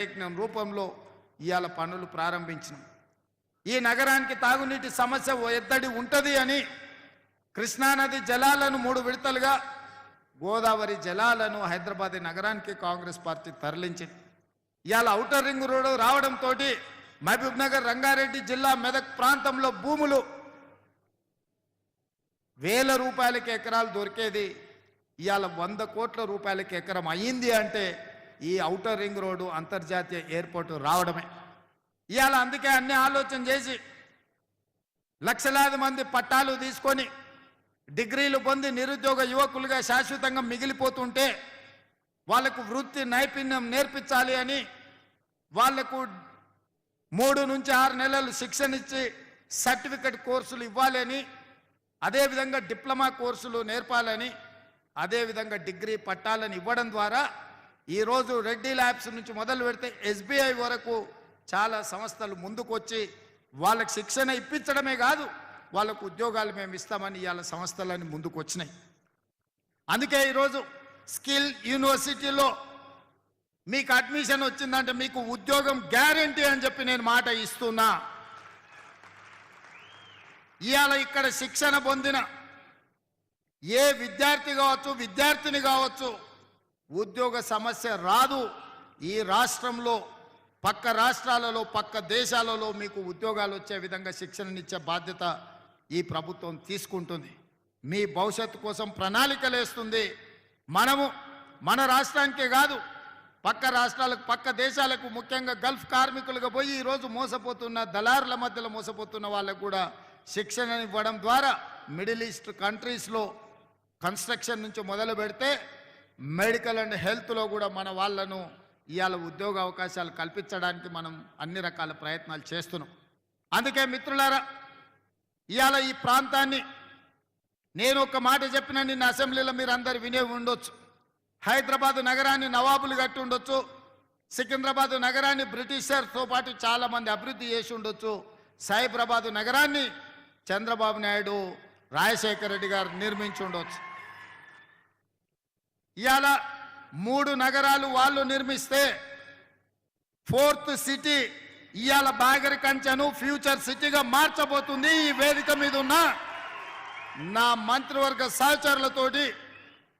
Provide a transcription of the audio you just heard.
యజ్ఞం రూపంలో ఇవాళ పనులు ప్రారంభించినాం. ఈ నగరానికి తాగునీటి సమస్య ఎద్దడి ఉంటుంది అని కృష్ణానది జలాలను 3 విడతలుగా, గోదావరి జలాలను హైదరాబాద్ నగరానికి కాంగ్రెస్ పార్టీ తరలించింది. ఇవాళ ఔటర్ రింగ్ రోడ్డు రావడంతో మహబూబ్ నగర్, రంగారెడ్డి జిల్లా, మెదక్ ప్రాంతంలో భూములు వేల రూపాయలకి ఎకరాలు దొరికేది ఇవాళ 100 కోట్ల రూపాయలకి ఎకరం అయ్యింది అంటే ఈ ఔటర్ రింగ్ రోడ్డు అంతర్జాతీయ ఎయిర్పోర్టు రావడమే. ఇవాళ అందుకే అన్ని ఆలోచన చేసి లక్షలాది మంది పట్టాలు తీసుకొని డిగ్రీలు పొంది నిరుద్యోగ యువకులుగా శాశ్వతంగా మిగిలిపోతుంటే వాళ్లకు వృత్తి నైపుణ్యం నేర్పించాలి అని వాళ్లకు 3 నుంచి 6 నెలలు శిక్షణ ఇచ్చి సర్టిఫికెట్ కోర్సులు ఇవ్వాలని, అదేవిధంగా డిప్లొమా కోర్సులు నేర్పాలని, అదేవిధంగా డిగ్రీ పట్టాలను ఇవ్వడం ద్వారా ఈరోజు రెడ్డి ల్యాబ్స్ నుంచి మొదలు పెడితే SBI వరకు చాలా సంస్థలు ముందుకు వచ్చి వాళ్ళకి శిక్షణ ఇప్పించడమే కాదు, వాళ్ళకు ఉద్యోగాలు మేము ఇస్తామని ఇవాళ సంస్థలన్నీ ముందుకు వచ్చినాయి. అందుకే ఈరోజు స్కిల్ యూనివర్సిటీలో మీకు అడ్మిషన్ వచ్చిందంటే మీకు ఉద్యోగం గ్యారంటీ అని చెప్పి నేను మాట ఇస్తున్నా. ఇవాళ ఇక్కడ శిక్షణ పొందిన ఏ విద్యార్థి కావచ్చు, విద్యార్థిని కావచ్చు, ఉద్యోగ సమస్య రాదు. ఈ రాష్ట్రంలో పక్క రాష్ట్రాలలో, పక్క దేశాలలో మీకు ఉద్యోగాలు వచ్చే విధంగా శిక్షణనిచ్చే బాధ్యత ఈ ప్రభుత్వం తీసుకుంటుంది. మీ భవిష్యత్తు కోసం ప్రణాళికలు వేస్తుంది. మనము మన రాష్ట్రానికే కాదు, పక్క రాష్ట్రాలకు, పక్క దేశాలకు, ముఖ్యంగా గల్ఫ్ కార్మికులుగా పోయి ఈరోజు మోసపోతున్న దళారుల మధ్యలో మోసపోతున్న వాళ్ళకు కూడా శిక్షణ ఇవ్వడం ద్వారా మిడిల్ ఈస్ట్ కంట్రీస్లో కన్స్ట్రక్షన్ నుంచి మొదలు పెడితే మెడికల్ అండ్ హెల్త్లో కూడా మన వాళ్ళను ఇవాళ ఉద్యోగ అవకాశాలు కల్పించడానికి మనం అన్ని రకాల ప్రయత్నాలు చేస్తున్నాం. అందుకే మిత్రులారా, ఇవాళ ఈ ప్రాంతాన్ని నేను ఒక మాట చెప్పిన నిన్న అసెంబ్లీలో మీరు అందరు వినే ఉండొచ్చు. హైదరాబాద్ నగరాన్ని నవాబులు కట్టి ఉండొచ్చు, సికింద్రాబాద్ నగరాన్ని బ్రిటిషర్తో పాటు చాలామంది అభివృద్ధి చేసి ఉండొచ్చు, సైబరాబాద్ నగరాన్ని చంద్రబాబు నాయుడు, రాజశేఖర రెడ్డి గారు నిర్మించి ఉండొచ్చు. ఇవాళ 3 నగరాలు వాళ్ళు నిర్మిస్తే 4th సిటీ ఇవాళ బాగరి కంచెను ఫ్యూచర్ సిటీగా మార్చబోతుంది. ఈ వేదిక మీద ఉన్న నా మంత్రివర్గ సహచరులతోటి